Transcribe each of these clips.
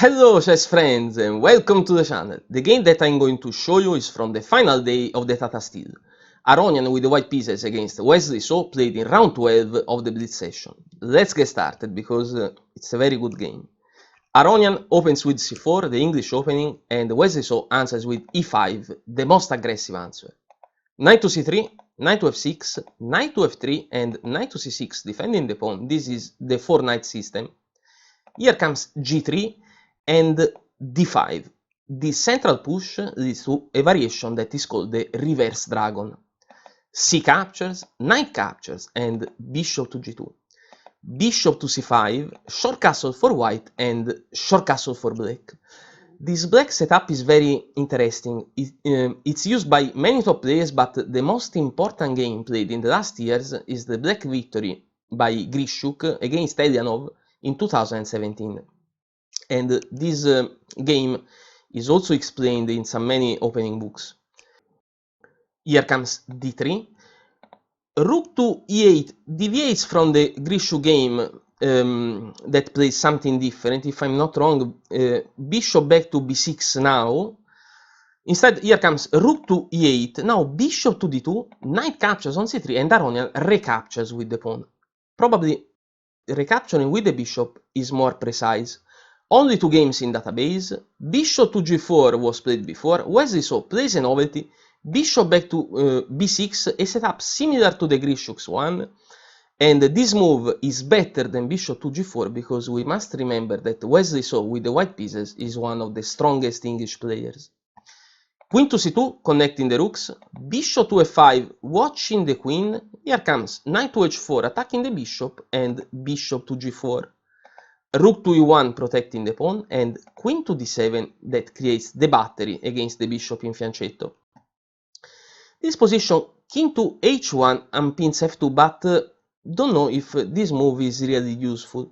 Hello chess friends and welcome to the channel. The game that I'm going to show you is from the final day of the Tata Steel. Aronian with the white pieces against Wesley So played in round 12 of the Blitz session. Let's get started because it's a very good game. Aronian opens with c4, the English opening, and Wesley So answers with e5, the most aggressive answer. Knight to c3, knight to f6, knight to f3 and knight to c6 defending the pawn. This is the 4-knight system. Here comes g3 and d5. The central push leads to a variation that is called the reverse dragon. C captures, knight captures, and bishop to g2. Bishop to c5, short castle for white and short castle for black. This black setup is very interesting. It's used by many top players, but the most important game played in the last years is the black victory by Grischuk against Eljanov in 2017. And this game is also explained in some many opening books. Here comes d3. Rook to e8 deviates from the Grischuk game that plays something different. If I'm not wrong, bishop back to b6 now. Instead, here comes rook to e8. Now bishop to d2, knight captures on c3, and Aronian recaptures with the pawn. Probably recapturing with the bishop is more precise. Only 2 games in database. Bishop to g4 was played before. Wesley So plays a novelty. Bishop back to b6, a setup similar to the Grischuk's one. And this move is better than bishop to g4 because we must remember that Wesley So with the white pieces is one of the strongest English players. Queen to c2, connecting the rooks. Bishop to f5, watching the queen. Here comes knight to h4, attacking the bishop, and bishop to g4. Rook to e1, protecting the pawn, and queen to d7 that creates the battery against the bishop in fianchetto. This position, king to h1 and pins f2, but don't know if this move is really useful.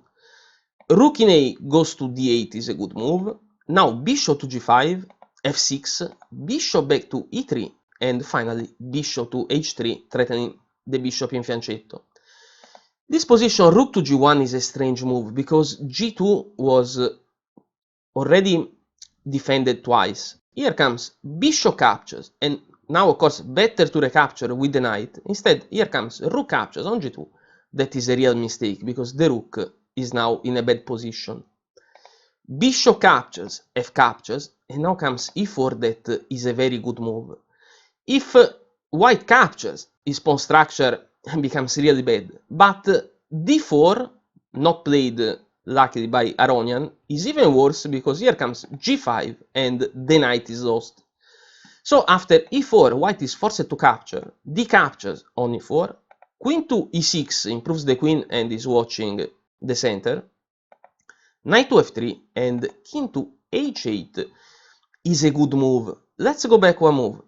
Rook in a goes to d8 is a good move. Now bishop to g5, f6, bishop back to e3, and finally bishop to h3, threatening the bishop in fianchetto. This position, rook to g1, is a strange move because g2 was already defended twice. Here comes bishop captures, and now of course better to recapture with the knight. Instead, here comes rook captures on g2. That is a real mistake because the rook is now in a bad position. Bishop captures, f captures, and now comes e4 that is a very good move. If white captures, his pawn structure becomes really bad. But d4, not played luckily by Aronian, is even worse because here comes g5 and the knight is lost. So after e4, white is forced to capture, d captures on e4, queen to e6 improves the queen and is watching the center, knight to f3 and king to h8 is a good move. Let's go back one move.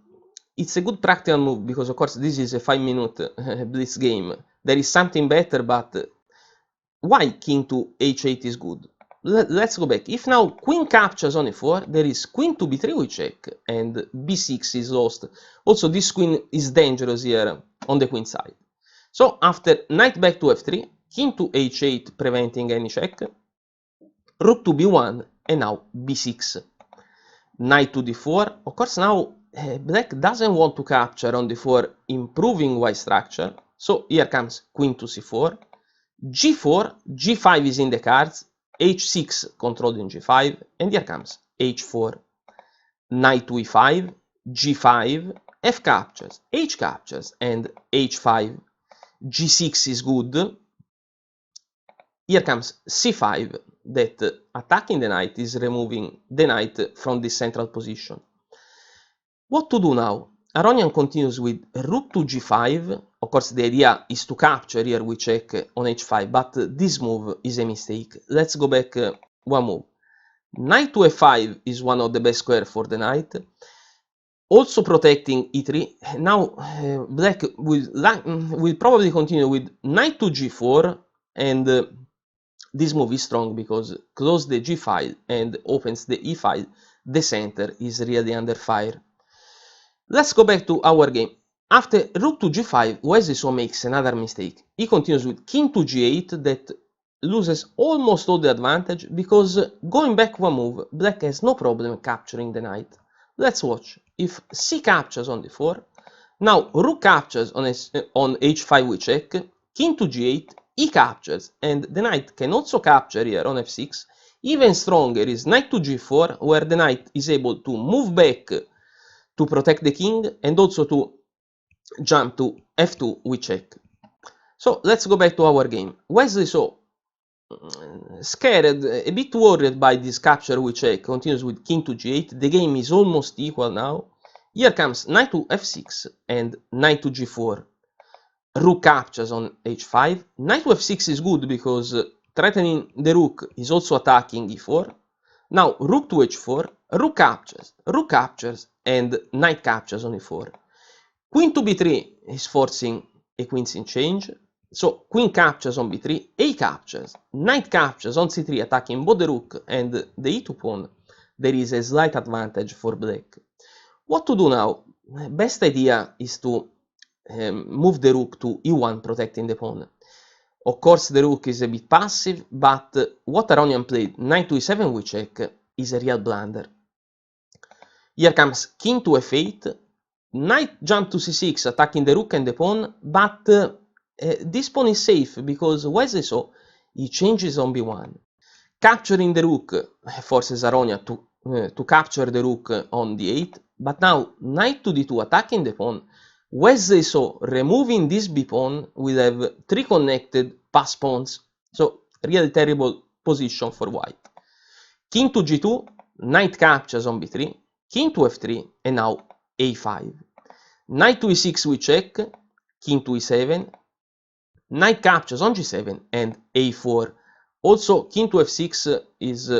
It's a good practical move because of course this is a 5-minute blitz game. There is something better, but why king to h8 is good? Let's go back. If now queen captures on e4, there is queen to b3 we check and b6 is lost. Also this queen is dangerous here on the queen side. So after knight back to f3, king to h8 preventing any check, rook to b1 and now b6. Knight to d4, of course now black doesn't want to capture on d4, improving white structure. So here comes queen to c4, g4, g5 is in the cards, h6 controlling g5, and here comes h4. Knight to e5, g5, f captures, h captures, and h5. g6 is good. Here comes c5, that attacking the knight is removing the knight from this central position. What to do now? Aronian continues with rook to g5. Of course, the idea is to capture. Here we check on h5, but this move is a mistake. Let's go back one move. Knight to f5 is one of the best squares for the knight. Also protecting e3. Now black will probably continue with knight to g4, and this move is strong because close the g file and opens the e file. The center is really under fire. Let's go back to our game. After rook to g5, Wesley So makes another mistake. He continues with king to g8 that loses almost all the advantage because going back one move, black has no problem capturing the knight. Let's watch. If c captures on d4, now rook captures on h5 we check, king to g8, e captures, and the knight can also capture here on f6. Even stronger is knight to g4, where the knight is able to move back to protect the king and also to jump to f2 we check. So let's go back to our game. Wesley So, scared, a bit worried by this capture we check, continues with king to g8. The game is almost equal now. Here comes knight to f6 and knight to g4. Rook captures on h5. Knight to f6 is good because threatening the rook is also attacking e4. Now rook to h4, rook captures, and knight captures on e4. Queen to b3 is forcing a queen's change. So queen captures on b3, a captures, knight captures on c3, attacking both the rook and the e2 pawn. There is a slight advantage for black. What to do now? Best idea is to move the rook to e1, protecting the pawn. Of course, the rook is a bit passive, but what Aronian played, knight to e7 we check, is a real blunder. Here comes king to f8, knight jump to c6, attacking the rook and the pawn, but this pawn is safe because Wesley So he changes on b1. Capturing the rook forces Aronian to capture the rook on d8, but now knight to d2, attacking the pawn. Wesley So removing this b pawn will have 3 connected pass pawns, so really terrible position for white. King to g2, knight captures on b3, king to f3, and now a5. Knight to e6 we check, king to e7, knight captures on g7 and a4. Also, king to f6 is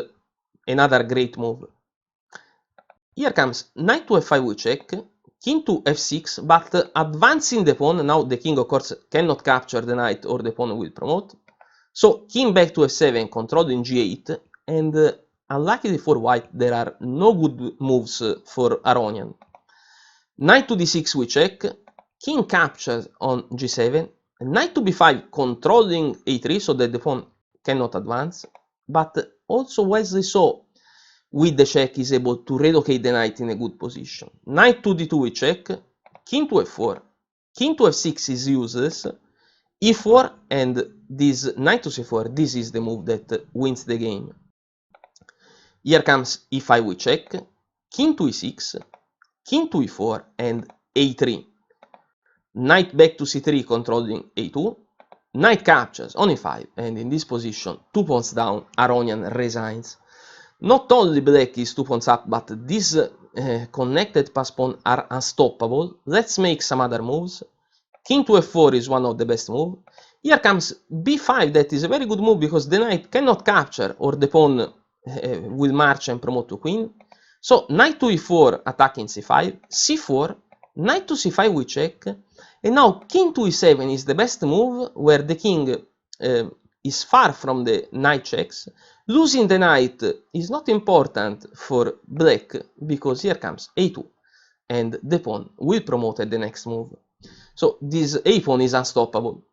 another great move. Here comes knight to f5 we check, king to f6, but advancing the pawn. Now the king, of course, cannot capture the knight or the pawn will promote. So king back to f7, controlling g8, and unluckily for white, there are no good moves for Aronian. Knight to d6 we check, king captures on g7, knight to b5, controlling a3 so that the pawn cannot advance, but also Wesley So with the check is able to relocate the knight in a good position. Knight to d2 we check, king to f4, king to f6 is useless, e4, and this knight to c4, this is the move that wins the game. Here comes e5 we check, king to e6, king to e4, and a3. Knight back to c3, controlling a2, knight captures on e5, and in this position, 2 pawns down, Aronian resigns. Not only black is 2 pawns up, but these connected pass pawns are unstoppable. Let's make some other moves. King to f4 is one of the best moves. Here comes b5, that is a very good move because the knight cannot capture or the pawn will march and promote to queen. So knight to e4, attacking c5, c4, knight to c5 we check, and now king to e7 is the best move where the king is far from the knight checks. Losing the knight is not important for black because here comes a2 and the pawn will promote at the next move. So this a pawn is unstoppable.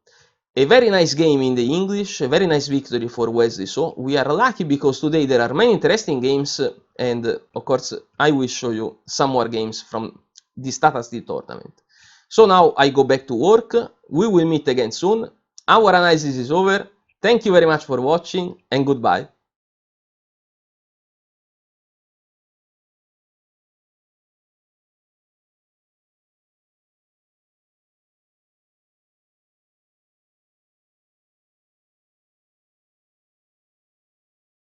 A very nice game in the English, a very nice victory for Wesley So. We are lucky because today there are many interesting games, and of course I will show you some more games from this Tata Steel tournament. So now I go back to work. We will meet again soon. Our analysis is over. Thank you very much for watching and goodbye.